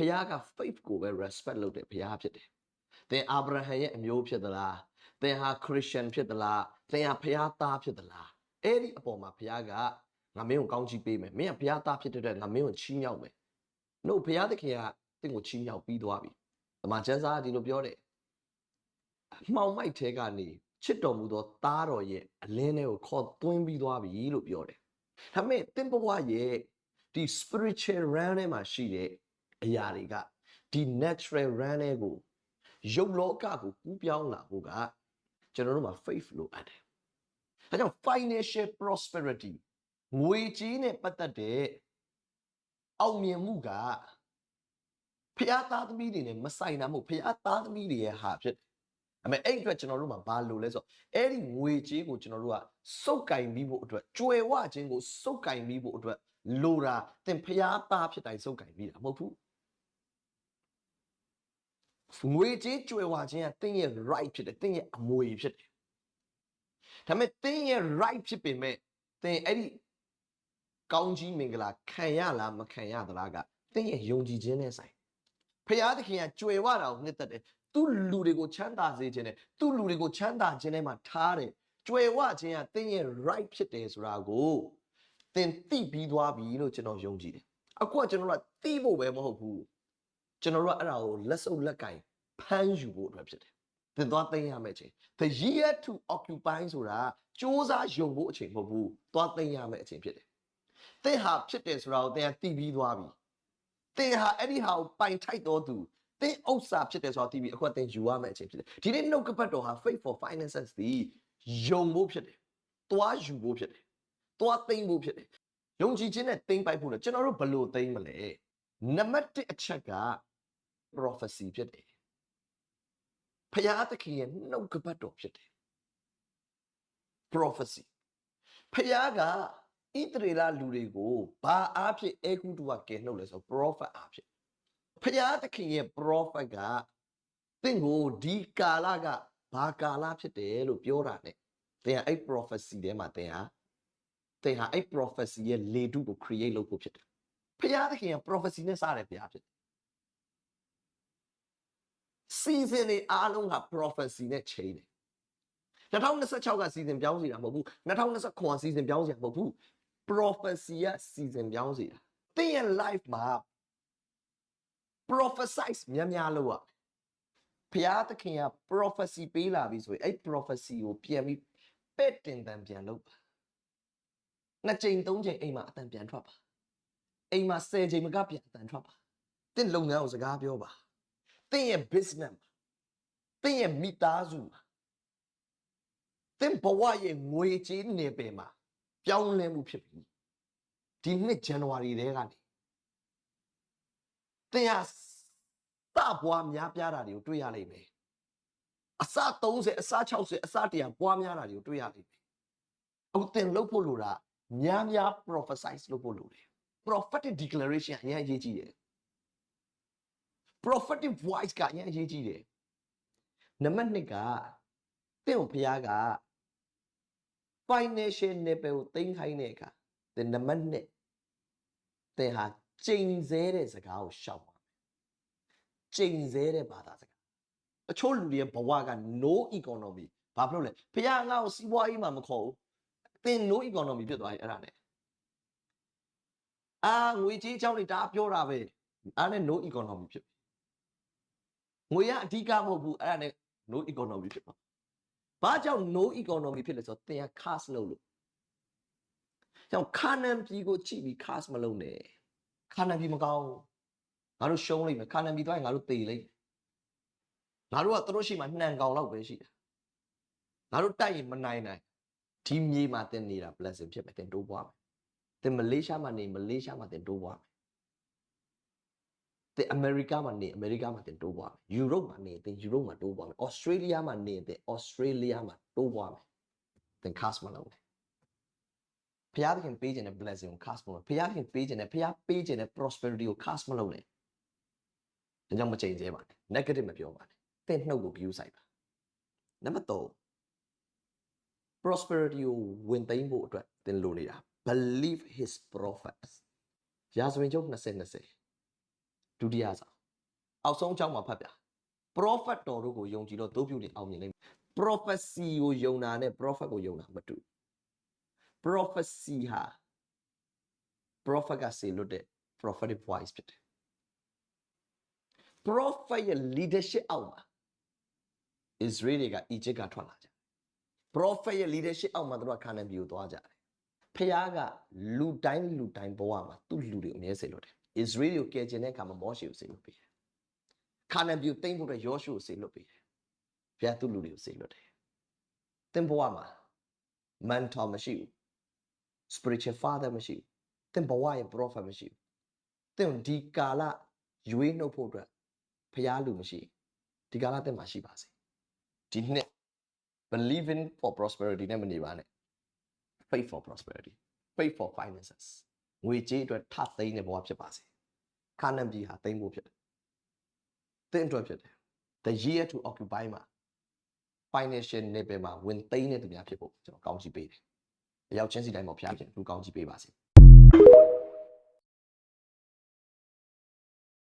ဖခင်က faith ကိုပဲ respect လုပ်တဲ့ဖခင်ဖြစ်တယ်သင်အာဗြဟံရဲ့အမျိုးဖြစ်သလားသင်ဟာ Christian ဖြစ်သလားသင်ဟာဖခင်သားဖြစ်သလားအဲ့ဒီအပေါ်မှာဖခင်ကငါမင်းကိုကောင်းချီးပေးမယ်မင်းကဖခင်သားဖြစ်တဲ့အတွက်ငါမင်းကိုချီးမြှောက်မယ်နှုတ်ဖခင်သခင်ကသင်ကိုချီးမြှောက်ပြီးသွားပြီအမှန်ကျမ်းစာကဒီလိုပြောတယ်မှောင်မိုက်ထဲကနေချစ်တော်မူသောသားတော်ရဲ့အလင်းတွေကိုခေါ်သွင်းပြီးသွားပြီလို့ပြောတယ်ဒါပေမဲ့သင်ဘဝရဲ့ဒီ spiritual realm ထဲမှာရှိတဲ့အရာတွေကဒီ natural realm တွေကိုရုပ်လောကကိုကူးပြောင်းလာဖို့ကကျွန်တော်တို့မှာ faith လိုအပ်တယ်။ဒါကြောင့် financial prosperity ငွေကြေးနဲ့ပတ်သက်တဲ့အောင်မြင်မှုကဖျားသားသမီးတွေနဲ့မဆိုင်တာမဟုတ်ဖျားသားသမီးတွေရဲ့ဟာဖြစ်တယ်။အဲ့အတွက်ကျွန်တော်တို့မှာဘာလို့လဲဆိုတော့အဲ့ဒီငွေကြေးကိုကျွန်တော်တို့ကစုပ်ကင်ပြီးဖို့အတွက်ကြွယ်ဝခြင်းကိုစုပ်ကင်ပြီးဖို့အတွက်လိုတာသင်ဖျားသားဖြစ်တိုင်းစုပ်ကင်ပြီးတာမဟုတ်ဘူးငွေကြေးကြွယ်ဝခြင်းကတင်းရဲ့ right ဖြစ်တယ်တင်းရဲ့အမွေဖြစ်တယ်ဒါပေမဲ့တင်းရဲ့ right ဖြစ်ပေမဲ့တင်းအဲ့ဒီကောင်းကြီးမင်္ဂလာခံရလားမခံရသလားကတင်းရဲ့ယုံကြည်ခြင်းနဲ့ဆိုင်ဖခင်သခင်ကကြွယ်ဝတာကိုနှစ်သက်တယ်သူ့လူတွေကိုချမ်းသာစေခြင်းနဲ့သူ့လူတွေကိုချမ်းသာခြင်းနဲ့မှထားတယ်ကြွယ်ဝခြင်းကတင်းရဲ့ right ဖြစ်တယ်ဆိုတာကိုတင်းသိပြီးသွားပြီလို့ကျွန်တော်ယုံကြည်တယ်အခုကကျွန်တော်တို့ကသိဖို့ပဲမဟုတ်ဘူးကျွန်တော်တို့ကအဲ့ဒါကိုလက်စုပ်လက်ကင်ဖမ်းယူဖို့အတွက်ဖြစ်တယ်။သင်သွားသိမ်းရမယ့်အချိန် The year to occupy ဆိုတာစ조사ယုံဖို့အချိန်မဟုတ်ဘူး။သွားသိမ်းရမယ့်အချိန်ဖြစ်တယ်။သင်ဟာဖြစ်တယ်ဆိုတာကိုသင်ကသိပြီးသွားပြီ။သင်ဟာအဲ့ဒီဟာကိုပိုင်ထိုက်တော်သူသင်ဥစ္စာဖြစ်တယ်ဆိုတာသိပြီးအခုသင်ယူရမယ့်အချိန်ဖြစ်တယ်။ဒီနေ့နှုတ်ကပတ်တော်ဟာ faith for finances ဒီယုံဖို့ဖြစ်တယ်။သွားယူဖို့ဖြစ်တယ်။သွားသိမ်းဖို့ဖြစ်တယ်။ယုံကြည်ခြင်းနဲ့သိမ်းပိုက်ဖို့လည်းကျွန်တော်တို့ဘယ်လိုသိမ်းမလဲ။နံပါတ်1အချက်က prophecy ဖြစ်တယ်ဖျားသခင်ရဲ့နှုတ်ကပတ်တော်ဖြစ်တယ် prophecy ဖျားကဣသရေလလူတွေကိုဘာအားဖြင့်အေဂုတုကကယ်နှုတ်လဲဆို prophet အားဖြင့်ဖျားသခင်ရဲ့ prophet ကသင်ကိုဒီကာလကဘာကာလဖြစ်တယ်လို့ပြောတာ ਨੇ သင်ဟာအဲ့ prophecy ထဲမှာသင်ဟာအဲ့ prophecy ရဲ့လေတုကို create လုပ်ဖို့ဖြစ်တယ်ဖျားသခင်က prophecy နဲ့စတယ်ဖျားဖြစ်season တွေအားလုံးက prophecy နဲ့ချိန်တယ်2026က season ပြောင်းစီတာမဟုတ်ဘူး2029 season ပြောင်းစီတာမဟုတ်ဘူး prophecy က season ပြောင်းစီတာသင်ရဲ့ life မှာ prophesize များလို့อ่ะဘုရားသခင်က prophecy ပေးလာပြီဆိုရင်အဲ့ prophecy ကိုပြန်ပြီးပဲ့တင်တန်ပြန်လုပ်ပါနှစ်ချိန်သုံးချိန်အိမ်မှာအတန်ပြန်ထွက်ပါအိမ်မှာ10ချိန်မကပြန်အတန်ထွက်ပါသင်လုပ်ငန်းကိုစကားပြောပါသင်ရဲ့ business မှာသင်ရဲ့မိသားစုမှာသင်ဘဝရဲ့ငွေကြေးနေပယ်မှာပြောင်းလဲမှုဖြစ်ပြီဒီနှစ်ဇန်နဝါရီထဲကနေသင်ဟာစပွားများပြားတာတွေကိုတွေ့ရလိမ့်မယ်အစ30အစ60အစ100ပွားများတာတွေကိုတွေ့ရလိမ့်မယ်အခုသင်လုပ်ဖို့လိုတာများ prophesize လုပ်ဖို့လိုတယ် prophetic declaration အရင်အရေးကြီးတယ်prophetic voice ကအရင်အရေးကြီးတယ်နံပါတ်2ကသင်ကိုဘုရားက financial level ကိုသိမ်းခိုင်းတဲ့အခါသင်နံပါတ်2သင်ဟာကျိန်ဆဲတဲ့စကားကိုရှောက်ပါမယ်ကျိန်ဆဲတဲ့ဘာသာစကားအချို့လူတွေရဲ့ဘဝက no economy ဘာဖြစ်လို့လဲဘုရားငါ့ကိုစီးပွားရေးမှာမခေါ်ဘူးသင် no economy ဖြစ်သွားရင်အဲ့ဒါနဲ့ငွေကြေးအကြောင်းတွေဒါပြောတာပဲအဲ့နဲ့ no economy ဖြစ်ငွေရအဓိကမဟုတ်ဘူးအဲ့ဒါနဲ့ no economy ဖြစ်ပါဘာကြောင့် no economy ဖြစ်လဲဆိုတော့သင်က cash လုပ်လို့ကြောင့်ခါနန်ပြည်ကိုကြည့်ပြီး cash မလုပ်နဲ့ခါနန်ပြည်မကောင်းငါတို့ရှုံးလိမ့်မယ်ခါနန်ပြည်သွားရင်ငါတို့သေလိမ့်ငါတို့ကသူတို့ရှိမှနှံကောင်လောက်ပဲရှိတာငါတို့တိုက်ရင်မနိုင်ဒီမြေမှာသင်နေတာ blessing ဖြစ်မယ်သင်တိုးပွားမယ်သင်မလေးရှားမှာနေမလေးရှားမှာသင်တိုးပွားမယ်သင်အမေရိကမှာနေအမေရိကမှာသင်တိုးပွားမယ်ယူရိုပမှာနေသင်ယူရိုပမှာတိုးပွားမယ်ဩစတြေးလျမှာနေသင်ဩစတြေးလျမှာတိုးပွားမယ်သင် cash မလုပ်နဲ့ဖျားသခင်ပေးခြင်းတဲ့ blessing ကို cash မလုပ်ဖျားသခင်ပေးခြင်းတဲ့ဖျားပေးခြင်းတဲ့ prosperity ကို cash မလုပ်နဲ့ဒါကြောင့်မချိန်သေးပါနဲ့ negative မပြောပါနဲ့သင်နှုတ်ကို view ဆိုင်ပါနံပါတ်3 prosperity ကိုဝင်သိမ်းဖို့အတွက်သင်လိုနေတာ believe his prophets ရာဇဝင်ကျမ်း20 ဒုတိယဆောင်အောက်ဆုံးအကြောင်းမှာဖတ်ပြ prophet တော်တို့ကိုယုံကြည်တော့တို့ပြုနေအောင်မြင်လိမ့်မယ် prophecy ကိုယုံတာနဲ့ prophet ကိုယုံတာမတူ prophecy ဟာ prophet ကစေလွတ်တဲ့ prophetic voice ဖြစ်တယ် prophet ရဲ့ leadership အောက်မှာ Israel တွေက Egypt ကထွက်လာကြ prophet ရဲ့ leadership အောက်မှာသူတို့ကခါနန်ပြည်ကိုသွားကြတယ်ဖျားကလူတိုင်းဘဝမှာသူ့လူတွေအမြဲစေလွတ်တယ် Israel ကိုကယ်ကျင်တဲ့အခါမှာမောရှေကိုစေလွတ်ပေးတယ်ခါနန်ပြည်ကိုတိမ့်ဖို့အတွက်ယောရှုကိုစေလွတ်ပေးတယ်ဖျားသူ့လူတွေကိုစေလွတ်တယ်သင်ဘဝမှာ mentor မရှိဘူး spiritual father မရှိဘူးသင်ဘဝရဲ့ prophet မရှိဘူးသင်ဒီကာလရွေးနှုတ်ဖို့အတွက်ဖျားလူမရှိဒီကာလသင်မှာရှိပါစေဒီနှစ် believing for prosperity နဲ့မနေပါနဲ့ faith for prosperity faith for finances ငွေကြေးအတွက်ထသိမ်းတဲ့ဘဝဖြစ်ပါစေခါနန်ပြည်ဟာသိမ်းဖို့ဖြစ်တယ်သင်အတွက်ဖြစ်တယ် the year to occupy မှာ financial level မှာဝင်သိမ်းတဲ့သူများဖြစ်ဖို့ကျွန်တော်ကောင်းချီးပေးတယ်အရောက်ချင်းစီတိုင်းမှာဖျားဖြစ်လူကောင်းချီးပေးပါစေ